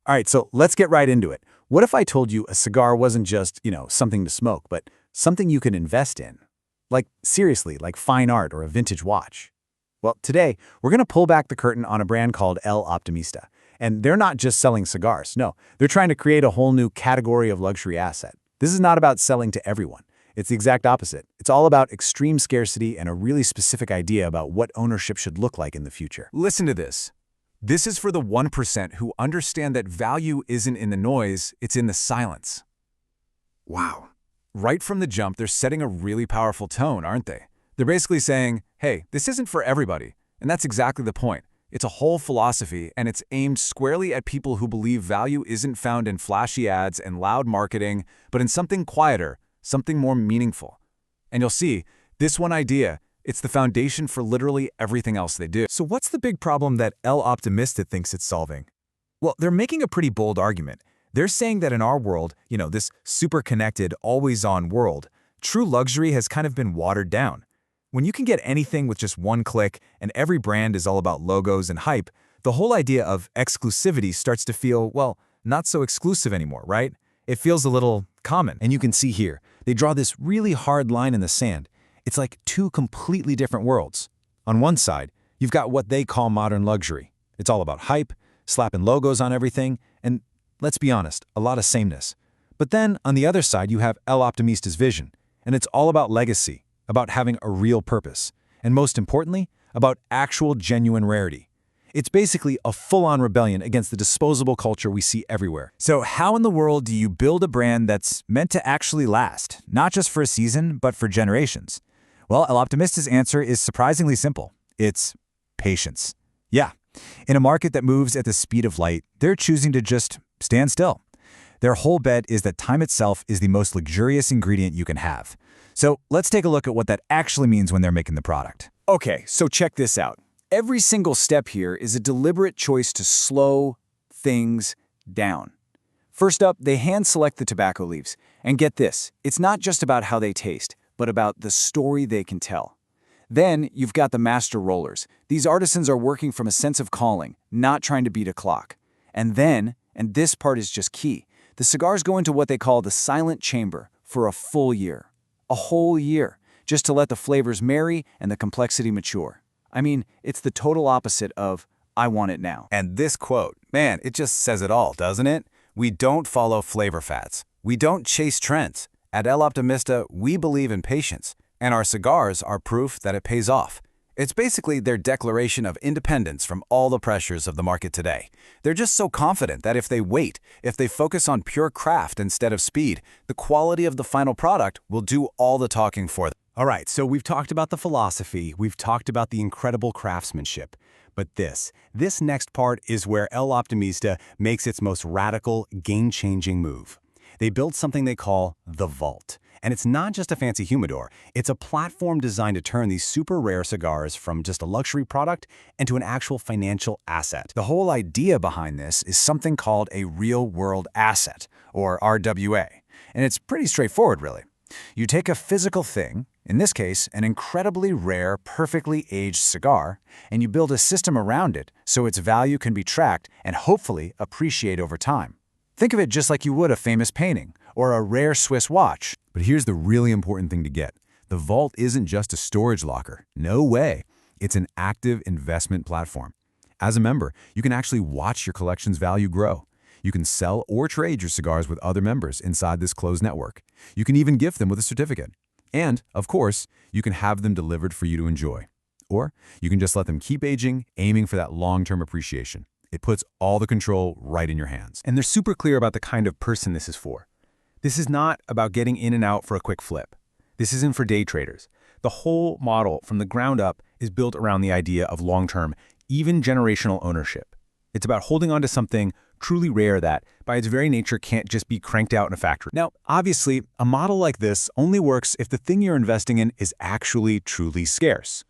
All right, so let's get right into it. What if I told you a cigar wasn't just, something to smoke, but something you can invest in? Like, seriously, like fine art or a vintage watch. Well, today, we're going to pull back the curtain on a brand called El Optimista. And they're not just selling cigars. No, they're trying to create a whole new category of luxury asset. This is not about selling to everyone. It's the exact opposite. It's all about extreme scarcity and a really specific idea about what ownership should look like in the future. Listen to this. This is for the 1% who understand that value isn't in the noise, it's in the silence. Wow. Right from the jump, they're setting a really powerful tone, aren't they? They're basically saying, hey, this isn't for everybody. And that's exactly the point. It's a whole philosophy, and it's aimed squarely at people who believe value isn't found in flashy ads and loud marketing, but in something quieter, something more meaningful. And you'll see, this one idea, it's the foundation for literally everything else they do. So what's the big problem that El Optimista thinks it's solving? Well, they're making a pretty bold argument. They're saying that in our world, this super connected, always-on world, true luxury has kind of been watered down. When you can get anything with just one click and every brand is all about logos and hype, the whole idea of exclusivity starts to feel, well, not so exclusive anymore, right? It feels a little common. And you can see here, they draw this really hard line in the sand. It's like two completely different worlds. On one side, you've got what they call modern luxury. It's all about hype, slapping logos on everything, and let's be honest, a lot of sameness. But then, on the other side, you have El Optimista's vision, and it's all about legacy, about having a real purpose, and most importantly, about actual genuine rarity. It's basically a full-on rebellion against the disposable culture we see everywhere. So how in the world do you build a brand that's meant to actually last, not just for a season, but for generations? Well, El Optimista's answer is surprisingly simple. It's patience. Yeah, in a market that moves at the speed of light, they're choosing to just stand still. Their whole bet is that time itself is the most luxurious ingredient you can have. So let's take a look at what that actually means when they're making the product. Okay, so check this out. Every single step here is a deliberate choice to slow things down. First up, they hand-select the tobacco leaves. And get this, it's not just about how they taste, but about the story they can tell. Then, you've got the master rollers. These artisans are working from a sense of calling, not trying to beat a clock. And then, and this part is just key, the cigars go into what they call the silent chamber for a full year. A whole year, just to let the flavors marry and the complexity mature. I mean, it's the total opposite of, I want it now. And this quote, man, it just says it all, doesn't it? We don't follow flavor fads. We don't chase trends. At El Optimista, we believe in patience, and our cigars are proof that it pays off. It's basically their declaration of independence from all the pressures of the market today. They're just so confident that if they wait, if they focus on pure craft instead of speed, the quality of the final product will do all the talking for them. All right, so we've talked about the philosophy, we've talked about the incredible craftsmanship, but this next part is where El Optimista makes its most radical, game-changing move. They built something they call the Vault. And it's not just a fancy humidor, it's a platform designed to turn these super rare cigars from just a luxury product into an actual financial asset. The whole idea behind this is something called a real-world asset, or RWA. And it's pretty straightforward, really. You take a physical thing, in this case, an incredibly rare, perfectly aged cigar, and you build a system around it so its value can be tracked and hopefully appreciate over time. Think of it just like you would a famous painting or a rare Swiss watch. But here's the really important thing to get. The Vault isn't just a storage locker. No way. It's an active investment platform. As a member, you can actually watch your collection's value grow. You can sell or trade your cigars with other members inside this closed network. You can even gift them with a certificate. And, of course, you can have them delivered for you to enjoy. Or you can just let them keep aging, aiming for that long-term appreciation. It puts all the control right in your hands. And they're super clear about the kind of person this is for. This is not about getting in and out for a quick flip. This isn't for day traders. The whole model from the ground up is built around the idea of long-term, even generational ownership. It's about holding on to something truly rare that, by its very nature, can't just be cranked out in a factory. Now, obviously, a model like this only works if the thing you're investing in is actually truly scarce.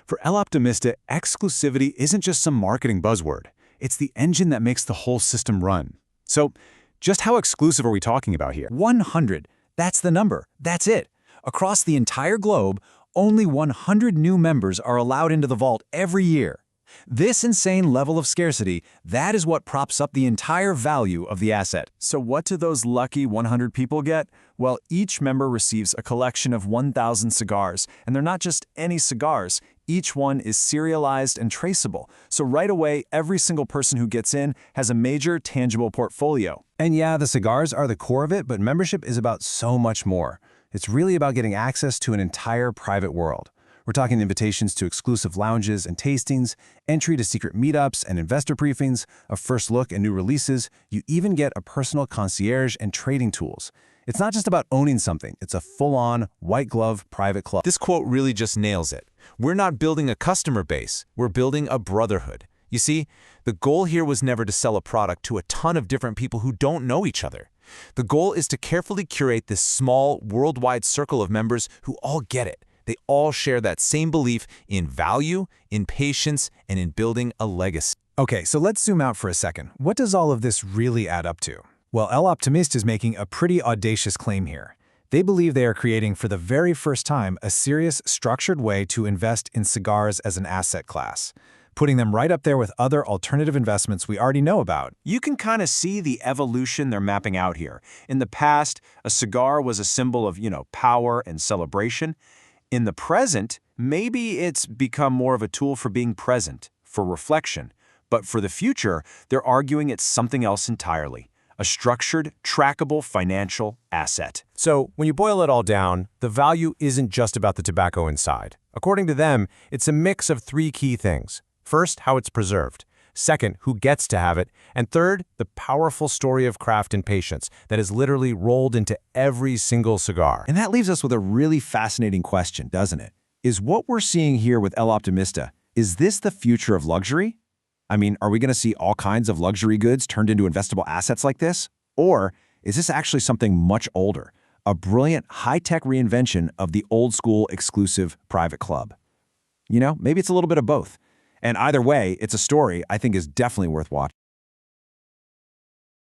For El Optimista, exclusivity isn't just some marketing buzzword. It's the engine that makes the whole system run. So, just how exclusive are we talking about here? 100. That's the number. That's it. Across the entire globe, only 100 new members are allowed into the vault every year. This insane level of scarcity, that is what props up the entire value of the asset. So what do those lucky 100 people get? Well, each member receives a collection of 1,000 cigars, and they're not just any cigars. Each one is serialized and traceable. So right away, every single person who gets in has a major tangible portfolio. And yeah, the cigars are the core of it, but membership is about so much more. It's really about getting access to an entire private world. We're talking invitations to exclusive lounges and tastings, entry to secret meetups and investor briefings, a first look at new releases. You even get a personal concierge and trading tools. It's not just about owning something. It's a full-on, white-glove private club. This quote really just nails it. We're not building a customer base. We're building a brotherhood. You see, the goal here was never to sell a product to a ton of different people who don't know each other. The goal is to carefully curate this small, worldwide circle of members who all get it. They all share that same belief in value, in patience, and in building a legacy. Okay, so let's zoom out for a second. What does all of this really add up to? Well, El Optimista is making a pretty audacious claim here. They believe they are creating for the very first time a serious, structured way to invest in cigars as an asset class, putting them right up there with other alternative investments we already know about. You can kind of see the evolution they're mapping out here. In the past, a cigar was a symbol of, power and celebration. In the present, maybe it's become more of a tool for being present, for reflection. But for the future, they're arguing it's something else entirely, a structured, trackable financial asset. So, when you boil it all down, the value isn't just about the tobacco inside. According to them, it's a mix of three key things. First, how it's preserved. Second, who gets to have it. And third, the powerful story of craft and patience that is literally rolled into every single cigar. And that leaves us with a really fascinating question, doesn't it? Is what we're seeing here with El Optimista, is this the future of luxury? I mean, are we going to see all kinds of luxury goods turned into investable assets like this? Or is this actually something much older, a brilliant high-tech reinvention of the old-school exclusive private club? Maybe it's a little bit of both. And either way, it's a story I think is definitely worth watching.